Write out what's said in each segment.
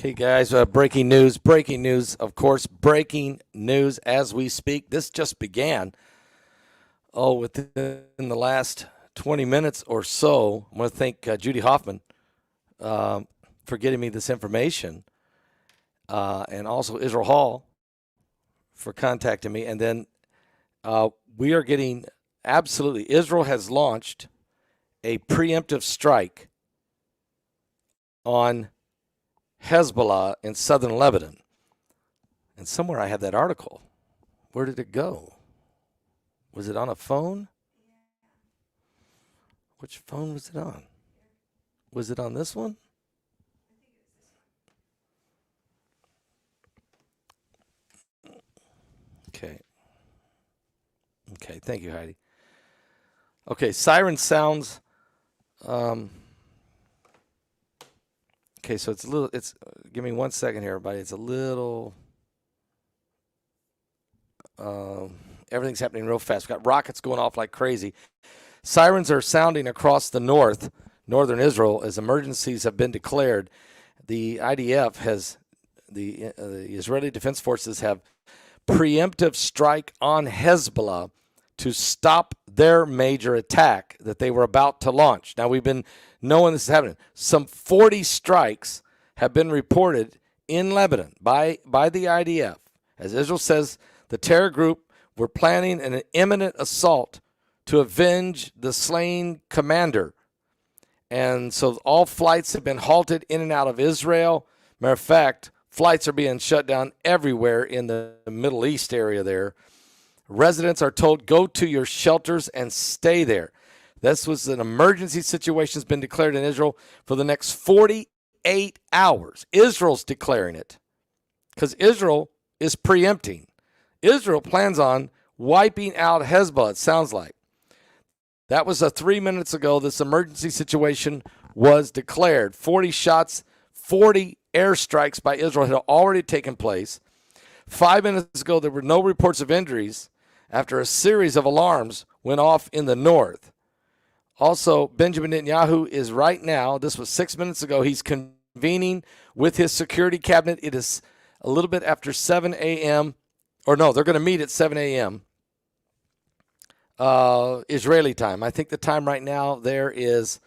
Okay, guys, breaking news, of course, breaking news as we speak. This just began, within the last 20 minutes or so. I want to thank Judy Hoffman for getting me this information, and also Israel Hall for contacting me. And then we are getting absolutely, Israel has launched a preemptive strike on Hezbollah in southern Lebanon. And somewhere I have that article. Where did it go? Was it on a phone? Which phone was it on? Was it on this one? Okay. Okay, thank you, Heidi. Okay, siren sounds. Okay, so it's a little, give me 1 second here, everybody. It's a little, everything's happening real fast. We've got rockets going off like crazy. Sirens are sounding across the northern Israel, as emergencies have been declared. The IDF the Israeli Defense Forces have preemptive strike on Hezbollah to stop their major attack that they were about to launch. Now, we've been knowing this is happening. Some 40 strikes have been reported in Lebanon by the IDF. As Israel says, the terror group were planning an imminent assault to avenge the slain commander. And so all flights have been halted in and out of Israel. Matter of fact, flights are being shut down everywhere in the Middle East area there. Residents are told, go to your shelters and stay there. This was an emergency situation that's been declared in Israel for the next 48 hours. Israel's declaring it because Israel is preempting. Israel plans on wiping out Hezbollah, it sounds like. That was 3 minutes ago. This emergency situation was declared. 40 shots, 40 airstrikes by Israel had already taken place. 5 minutes ago, there were no reports of injuries after a series of alarms went off in the north. Also, Benjamin Netanyahu is right now, this was 6 minutes ago, he's convening with his security cabinet. It is a little bit after 7 a.m. Or no, they're going to meet at 7 a.m. Israeli time. I think the time right now there is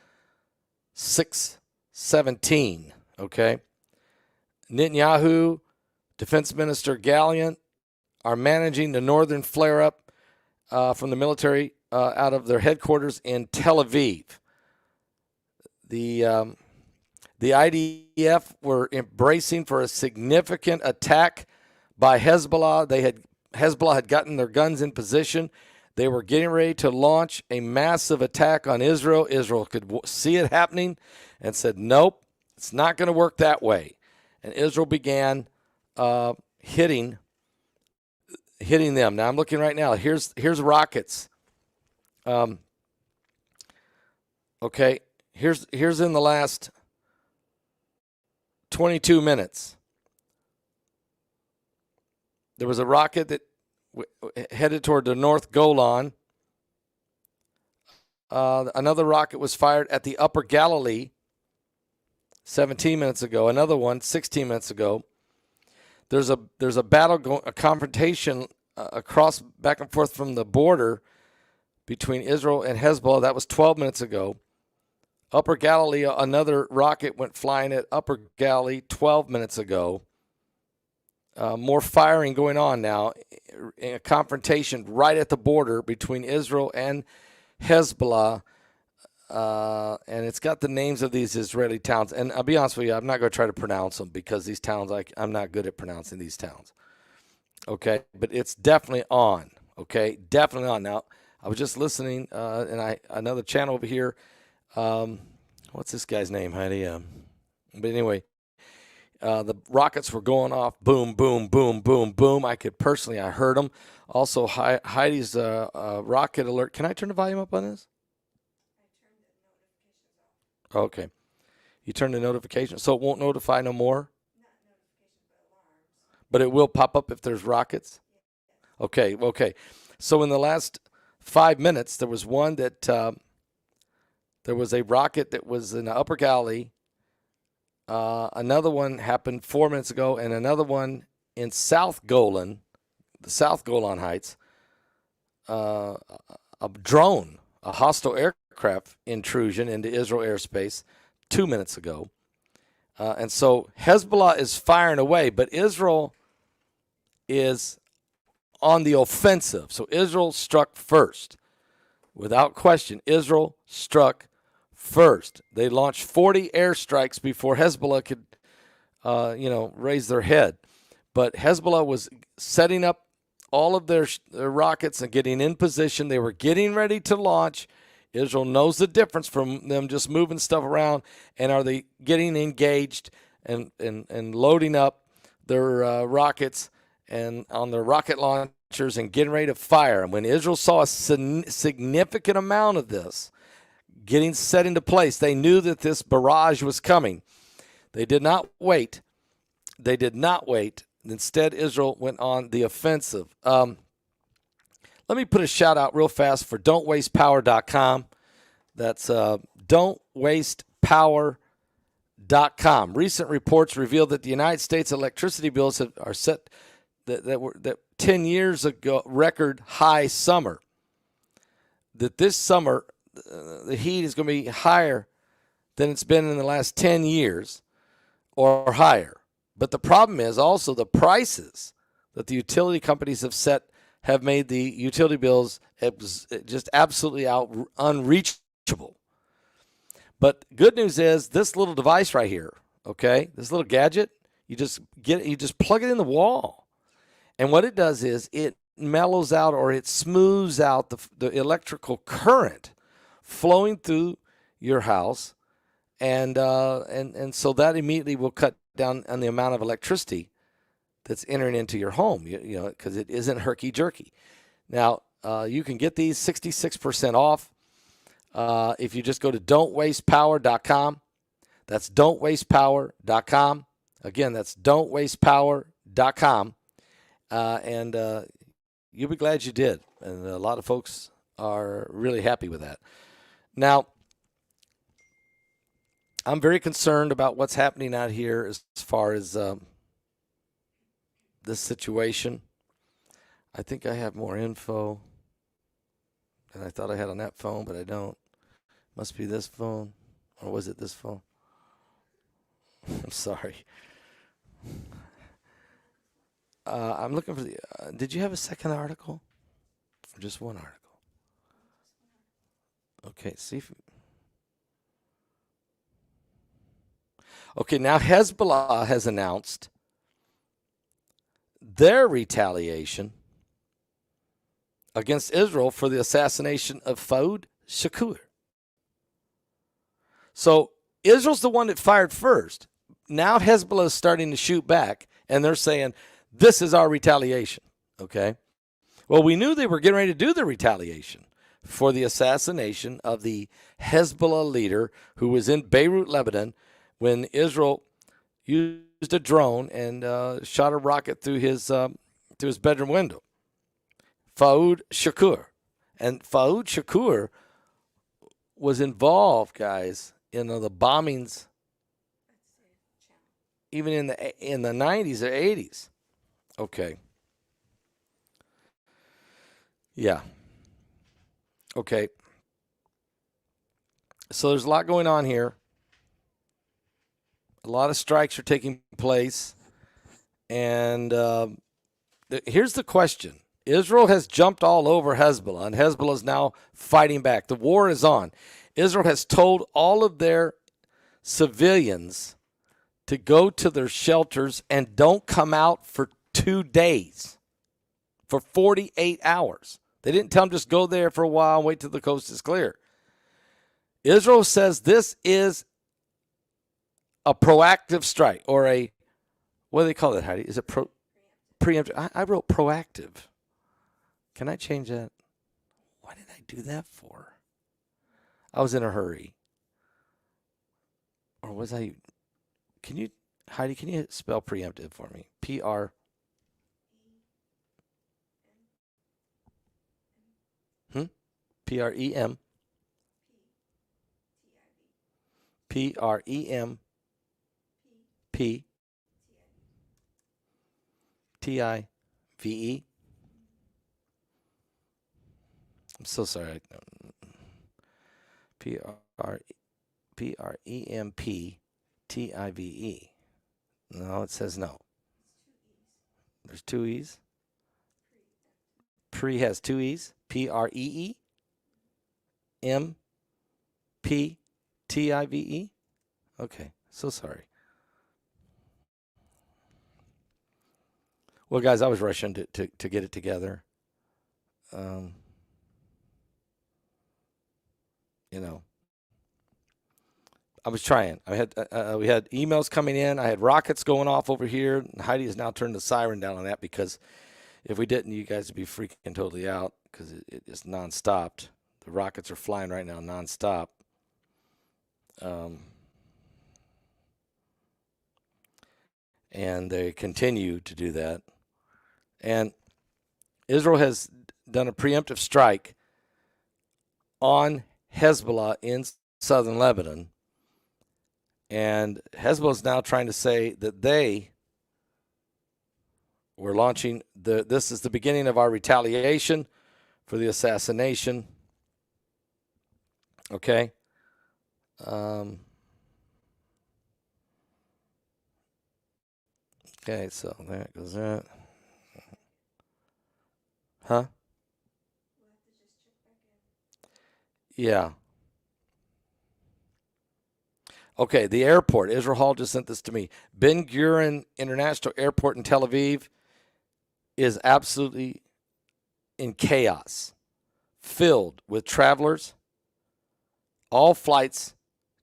6:17, okay? Netanyahu, Defense Minister Gallant are managing the northern flare-up from the military out of their headquarters in Tel Aviv. The IDF were embracing for a significant attack by Hezbollah. Hezbollah had gotten their guns in position. They were getting ready to launch a massive attack on Israel. Israel could see it happening and said, nope, it's not going to work that way. And Israel began hitting them. Now I'm looking right now. Here's rockets. Okay, here's in the last 22 minutes. There was a rocket that headed toward the North Golan. Another rocket was fired at the Upper Galilee 17 minutes ago. Another one 16 minutes ago. There's a battle, a confrontation across back and forth from the border between Israel and Hezbollah. That was 12 minutes ago. Upper Galilee, another rocket went flying at Upper Galilee 12 minutes ago. More firing going on now, a confrontation right at the border between Israel and Hezbollah, and it's got the names of these Israeli towns. And I'll be honest with you, I'm not going to try to pronounce them because these towns, I'm not good at pronouncing these towns. Okay, but it's definitely on. Okay, definitely on. Now, I was just listening, and another channel over here. What's this guy's name, Heidi? But anyway. The rockets were going off, boom, boom, boom, boom, boom. I heard them. Also, Heidi's rocket alert. Can I turn the volume up on this? I turned the notifications off. Okay. You turn the notification, so it won't notify no more? Not notifications, but alarms. But it will pop up if there's rockets? Yes. Okay. So in the last 5 minutes, there was one that there was a rocket that was in the Upper Galilee Another one happened 4 minutes ago, and another one in South Golan, the South Golan Heights. A drone, a hostile aircraft intrusion into Israel airspace 2 minutes ago. And so Hezbollah is firing away, but Israel is on the offensive. So Israel struck first. Without question, Israel struck first. They launched 40 airstrikes before Hezbollah could, raise their head. But Hezbollah was setting up all of their rockets and getting in position. They were getting ready to launch. Israel knows the difference from them just moving stuff around. And are they getting engaged and loading up their rockets and on their rocket launchers and getting ready to fire? And when Israel saw a significant amount of this getting set into place, they knew that this barrage was coming. They did not wait. Instead, Israel went on the offensive. Let me put a shout out real fast for don'twastepower.com. That's don'twastepower.com. Recent reports reveal that the United States electricity bills are set that 10 years ago record high summer. That this summer the heat is going to be higher than it's been in the last 10 years or higher. But the problem is also the prices that the utility companies have set have made the utility bills just absolutely unreachable. But good news is this little device right here, okay, this little gadget, you just plug it in the wall. And what it does is it mellows out or it smooths out the electrical current flowing through your house. And so that immediately will cut down on the amount of electricity that's entering into your home, because it isn't herky-jerky. Now, you can get these 66% off if you just go to don'twastepower.com. That's don'twastepower.com. Again, that's don'twastepower.com. And you'll be glad you did. And a lot of folks are really happy with that. Now, I'm very concerned about what's happening out here as far as this situation. I think I have more info than I thought I had on that phone, but I don't. Must be this phone. Or was it this phone? I'm sorry. I'm looking for the... did you have a second article? Or just one article? Okay, see if... Okay, now Hezbollah has announced their retaliation against Israel for the assassination of Faoud Shakur. So Israel's the one that fired first. Now Hezbollah is starting to shoot back, and they're saying, this is our retaliation, okay? Well, we knew they were getting ready to do the retaliation for the assassination of the Hezbollah leader who was in Beirut, Lebanon, when Israel used a drone and shot a rocket through his bedroom window. Faoud Shakur. And Faoud Shakur was involved, guys, in the bombings even in the 90s or 80s. Okay. Yeah. Okay. So there's a lot going on here. A lot of strikes are taking place. And here's the question. Israel has jumped all over Hezbollah, and Hezbollah is now fighting back. The war is on. Israel has told all of their civilians to go to their shelters and don't come out for 2 days, for 48 hours. They didn't tell them just go there for a while and wait till the coast is clear. Israel says this is a proactive strike, or a, what do they call it, Heidi? Is it preemptive? I wrote proactive. Can I change that? Why did I do that for? I was in a hurry. Or was I? Heidi, can you spell preemptive for me? P-R. P-R-E-M. P-R-E-M. I'm so sorry. P R Preemptive. No, it says no. There's two E's. Pre has two E's. Preemptive. Okay, so sorry. Well, guys, I was rushing to get it together. You know, I was trying. I had we had emails coming in. I had rockets going off over here. Heidi has now turned the siren down on that because if we didn't, you guys would be freaking totally out because it is nonstop. The rockets are flying right now nonstop. And they continue to do that. And Israel has done a preemptive strike on Hezbollah in southern Lebanon. And Hezbollah is now trying to say that they were launching this is the beginning of our retaliation for the assassination. Okay. Okay, so there goes that. Huh? Yeah. Okay, the airport. Israel Hall just sent this to me. Ben Gurion International Airport in Tel Aviv is absolutely in chaos, filled with travelers. All flights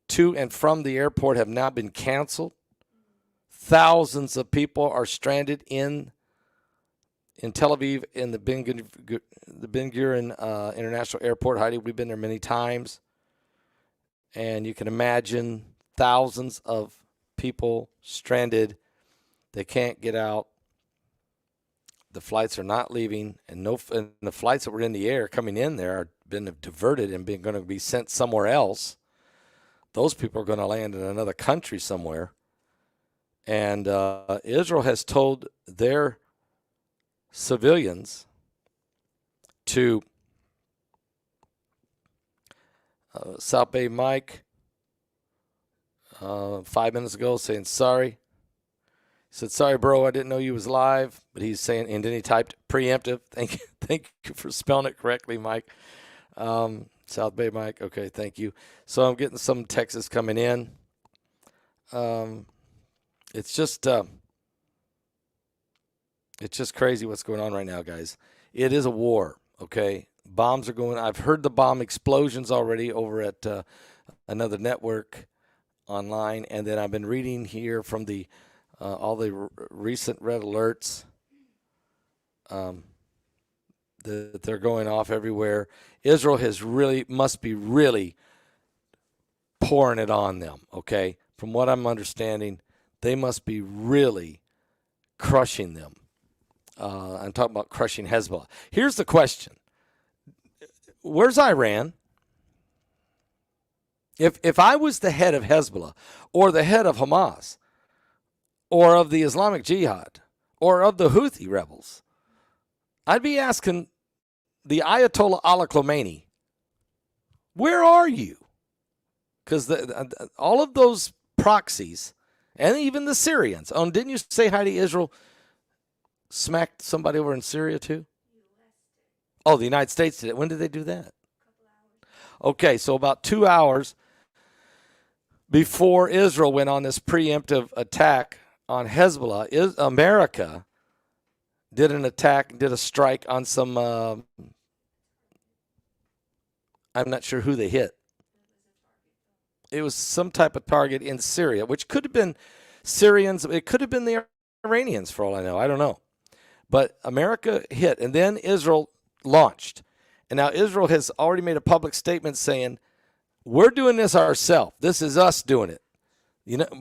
to and from the airport have now been canceled. Thousands of people are stranded in Tel Aviv in the Ben Gurion International Airport. Heidi, we've been there many times. And you can imagine thousands of people stranded. They can't get out. The flights are not leaving, and the flights that were in the air coming in there are been diverted and going to be sent somewhere else. Those people are going to land in another country somewhere. And Israel has told their civilians to South Bay Mike 5 minutes ago saying sorry. He said, sorry, bro, I didn't know you was live. But he's saying, and then he typed preemptive. Thank you for spelling it correctly, Mike. South Bay Mike. Okay, thank you. So I'm getting some texts coming in. It's just crazy what's going on right now, guys. It is a war, okay? Bombs are going. I've heard the bomb explosions already over at another network online, and then I've been reading here from the all the recent red alerts that they're going off everywhere. Israel must be really pouring it on them, okay? From what I'm understanding, they must be really crushing them. I'm talking about crushing Hezbollah. Here's the question. Where's Iran? If I was the head of Hezbollah or the head of Hamas or of the Islamic Jihad or of the Houthi rebels, I'd be asking the Ayatollah Ali Khamenei, where are you? Because all of those proxies, and even the Syrians, didn't you say, Heidi, Israel smacked somebody over in Syria too? Oh, the United States did it. When did they do that? Okay, so about 2 hours before Israel went on this preemptive attack on Hezbollah, America did an attack, did a strike on some, I'm not sure who they hit. It was some type of target in Syria, which could have been Syrians. It could have been the Iranians, for all I know. I don't know. But America hit, and then Israel launched. And now Israel has already made a public statement saying, we're doing this ourselves. This is us doing it.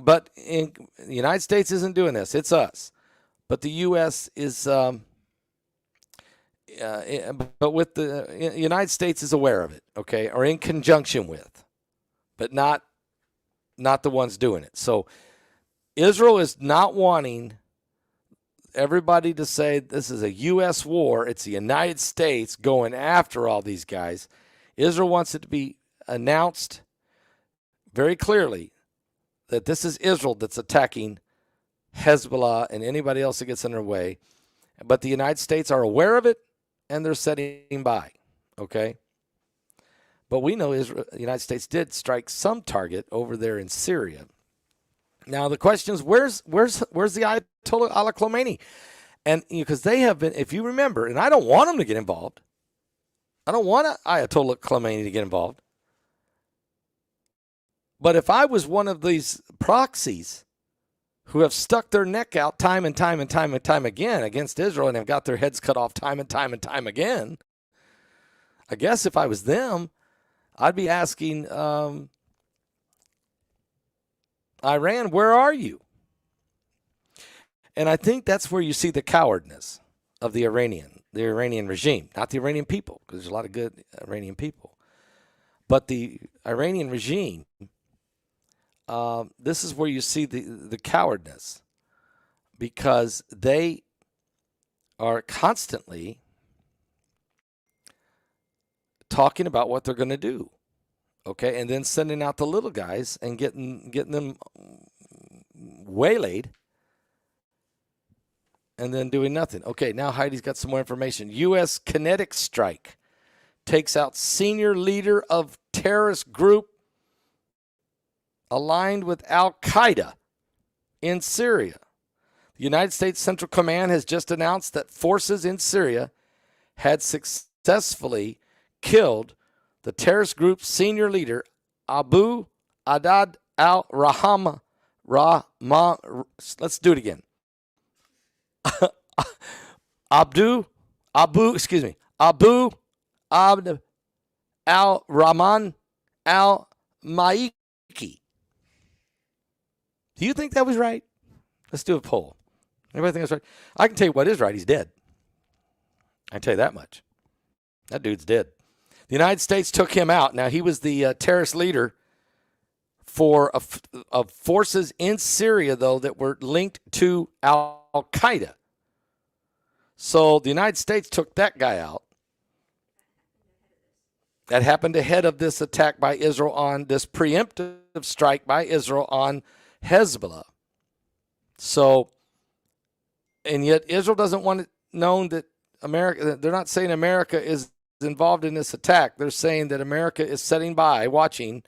But the United States isn't doing this. It's us. But the U.S. is, but with the United States is aware of it, okay, or in conjunction with, but not the ones doing it. So Israel is not wanting everybody to say this is a U.S. war. It's the United States going after all these guys. Israel wants it to be announced very clearly that this is Israel that's attacking Hezbollah and anybody else that gets in their way. But the United States are aware of it, and they're setting by, okay? But we know the United States did strike some target over there in Syria. Now the question is, where's the Ayatollah Khomeini? And because they have been, if you remember, and I don't want them to get involved. I don't want Ayatollah Khomeini to get involved. But if I was one of these proxies who have stuck their neck out time and time and time and time again against Israel and have got their heads cut off time and time and time again, I guess if I was them, I'd be asking Iran, where are you? And I think that's where you see the cowardness of the Iranian regime, not the Iranian people, because there's a lot of good Iranian people. But the Iranian regime, this is where you see the cowardness, because they are constantly talking about what they're going to do, okay, and then sending out the little guys and getting them waylaid, and then doing nothing. Okay, now Heidi's got some more information. U.S. kinetic strike takes out senior leader of terrorist group aligned with Al-Qaeda in Syria. The United States Central Command has just announced that forces in Syria had successfully killed the terrorist group's senior leader, Abu Adad al-Rahman. Let's do it again. Abu Abd al-Rahman al-Maliki. Do you think that was right? Let's do a poll. Everybody think that's right? I can tell you what is right. He's dead. I can tell you that much. That dude's dead. The United States took him out. Now, he was the terrorist leader for of forces in Syria, though, that were linked to Al-Qaeda. So the United States took that guy out. That happened ahead of this attack by Israel on this preemptive strike by Israel on Hezbollah. So, and yet Israel doesn't want it known that America, they're not saying America is involved in this attack. They're saying that America is sitting by, watching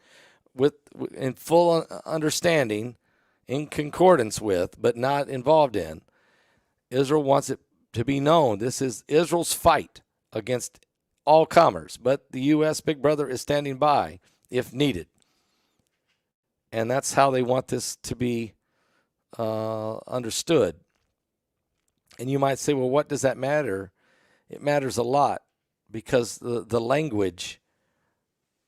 in full understanding, in concordance with, but not involved in. Israel wants it to be known. This is Israel's fight against all comers, but the U.S. Big Brother is standing by if needed. And that's how they want this to be understood. And you might say, well, what does that matter? It matters a lot, because the language,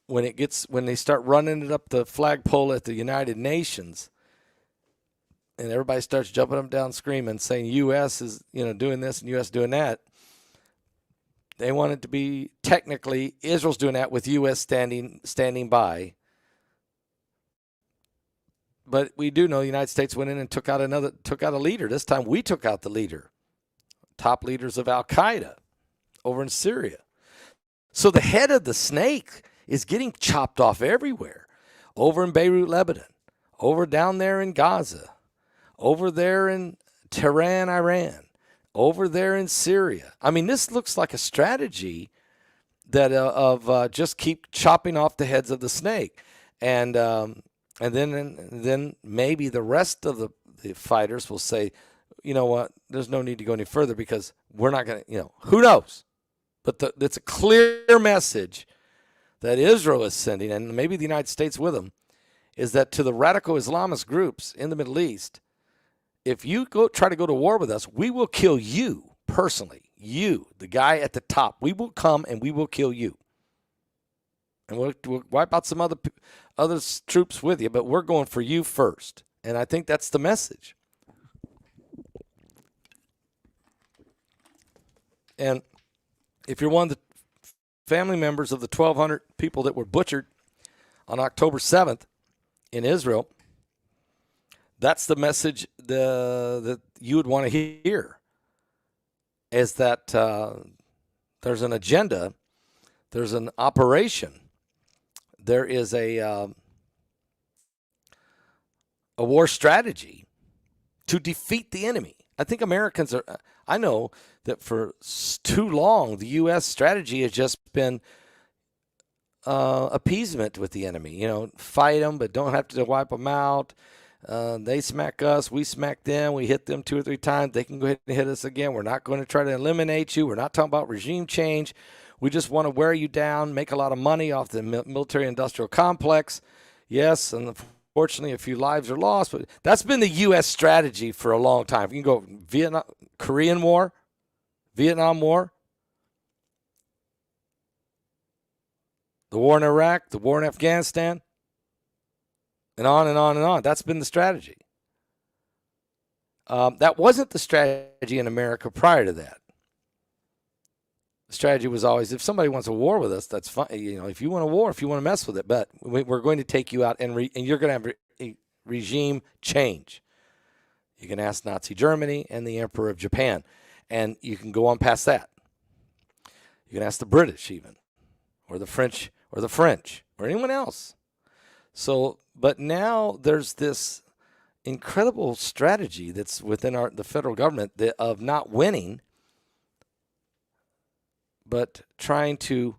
when they start running it up the flagpole at the United Nations, and everybody starts jumping up and down screaming, saying U.S. is doing this and U.S. doing that, they want it to be technically Israel's doing that with U.S. standing by. But we do know the United States went in and took out a leader. This time we took out the leader, top leaders of Al-Qaeda over in Syria. So the head of the snake is getting chopped off everywhere, over in Beirut, Lebanon, over down there in Gaza, over there in Tehran, Iran, over there in Syria. I mean, this looks like a strategy that of just keep chopping off the heads of the snake, and then maybe the rest of the fighters will say, you know what, there's no need to go any further because we're not going to, who knows? But it's a clear message that Israel is sending, and maybe the United States with them, is that to the radical Islamist groups in the Middle East, if you try to go to war with us, we will kill you personally. You, the guy at the top, we will come and we will kill you. And we'll wipe out some other troops with you, but we're going for you first. And I think that's the message. And if you're one of the family members of the 1,200 people that were butchered on October 7th in Israel, That's the message that you would want to hear, is that there's an agenda, there's an operation, there is a war strategy to defeat the enemy. I think Americans are, I know that for too long, the U.S. strategy has just been appeasement with the enemy. You know, fight them, but don't have to wipe them out. They smack us, we smack them, we hit them 2 or 3 times. They can go ahead and hit us again. We're not going to try to eliminate you. We're not talking about regime change. We just want to wear you down, make a lot of money off the military-industrial complex. Yes, and unfortunately, a few lives are lost, but that's been the U.S. strategy for a long time. You can go Vietnam, Korean War, Vietnam War, the war in Iraq, the war in Afghanistan, and on and on and on. That's been the strategy. That wasn't the strategy in America prior to that. The strategy was always, if somebody wants a war with us, that's fine. You know, if you want a war, if you want to mess with it, but we're going to take you out, and you're going to have a regime change. You can ask Nazi Germany and the Emperor of Japan, and you can go on past that. You can ask the British even, or the French, or anyone else. So, but now there's this incredible strategy that's within the federal government of not winning, but trying to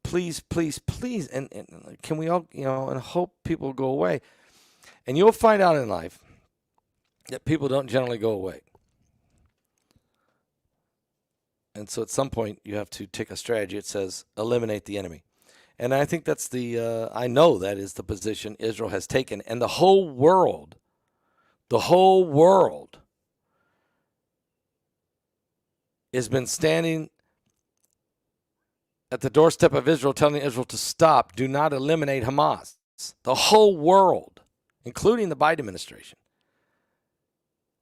please, and can we all, and hope people go away. And you'll find out in life that people don't generally go away. And so at some point you have to take a strategy that says eliminate the enemy. And I think that's I know that is the position Israel has taken. And the whole world has been standing at the doorstep of Israel, telling Israel to stop, do not eliminate Hamas. The whole world, including the Biden administration,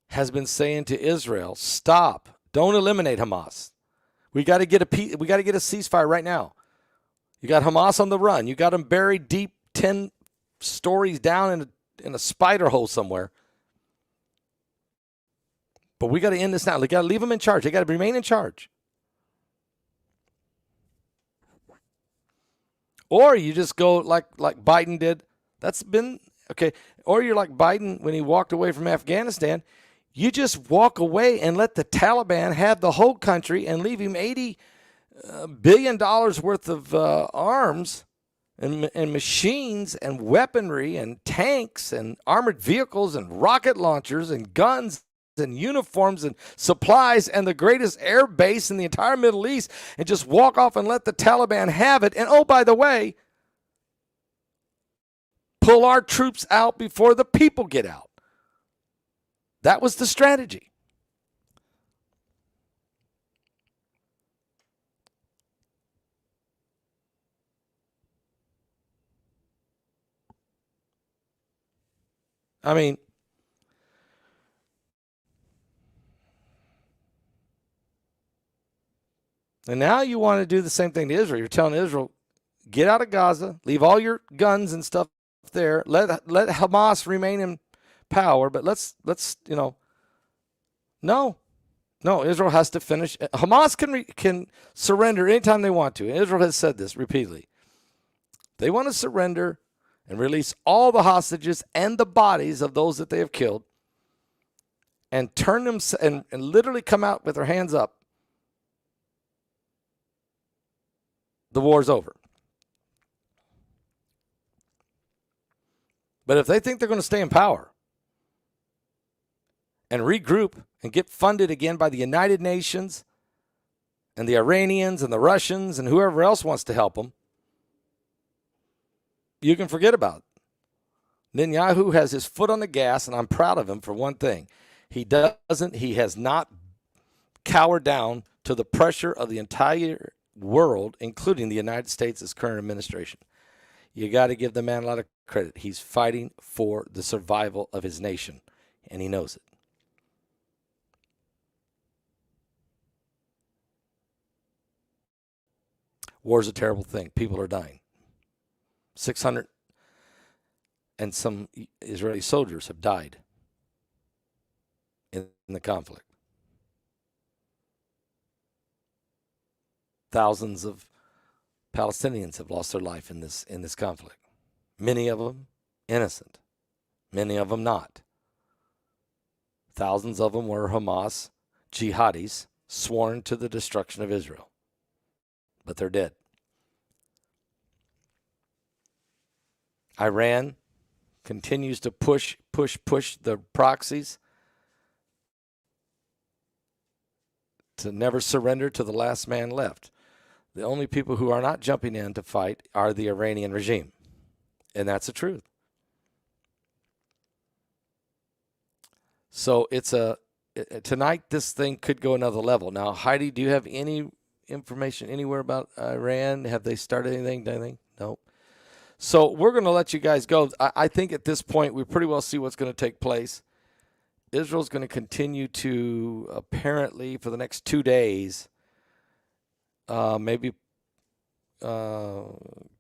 has been saying to Israel, stop, don't eliminate Hamas. We got to get a ceasefire right now. You got Hamas on the run. You got them buried deep 10 stories down in a spider hole somewhere. But we got to end this now. We got to leave them in charge. They got to remain in charge. Or you just go like Biden did. That's been okay. Or you're like Biden when he walked away from Afghanistan. You just walk away and let the Taliban have the whole country and leave him $80 billion worth of arms and machines and weaponry and tanks and armored vehicles and rocket launchers and guns and uniforms and supplies and the greatest air base in the entire Middle East, and just walk off and let the Taliban have it. And oh, by the way, pull our troops out before the people get out. That was the strategy. I mean, and now you want to do the same thing to Israel. You're telling Israel, get out of Gaza, leave all your guns and stuff there, let Hamas remain in power, but let's no, Israel has to finish. Hamas can surrender anytime they want to. And Israel has said this repeatedly. They want to surrender and release all the hostages and the bodies of those that they have killed, and turn them and literally come out with their hands up. The war's over. But if they think they're going to stay in power and regroup and get funded again by the United Nations and the Iranians and the Russians and whoever else wants to help them, you can forget about it. Netanyahu has his foot on the gas, and I'm proud of him for one thing. He has not cowered down to the pressure of the entire world, including the United States' current administration. You got to give the man a lot of credit. He's fighting for the survival of his nation, and he knows it. War is a terrible thing. People are dying. 600 and some Israeli soldiers have died in the conflict. Thousands of Palestinians have lost their life in this conflict. Many of them innocent, many of them not. Thousands of them were Hamas jihadis sworn to the destruction of Israel, but they're dead. Iran continues to push the proxies to never surrender to the last man left. The only people who are not jumping in to fight are the Iranian regime. And that's the truth. So tonight this thing could go another level. Now, Heidi, do you have any information anywhere about Iran? Have they started anything? No. So we're going to let you guys go. I think at this point we pretty well see what's going to take place. Israel's going to continue to, apparently, for the next 2 days, maybe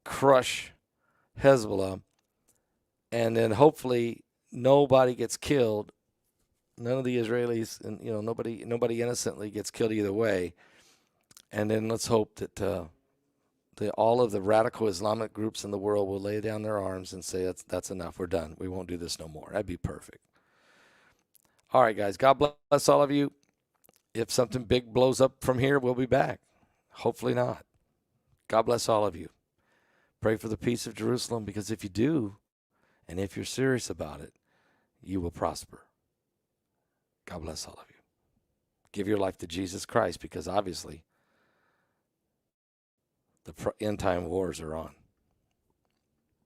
crush Hezbollah, and then hopefully nobody gets killed. None of the Israelis, and nobody innocently gets killed either way. And then let's hope that all of the radical Islamic groups in the world will lay down their arms and say that's enough. We're done. We won't do this no more. That'd be perfect. All right, guys. God bless all of you. If something big blows up from here, we'll be back. Hopefully not. God bless all of you. Pray for the peace of Jerusalem, because if you do, and if you're serious about it, you will prosper. God bless all of you. Give your life to Jesus Christ, because obviously the end time wars are on.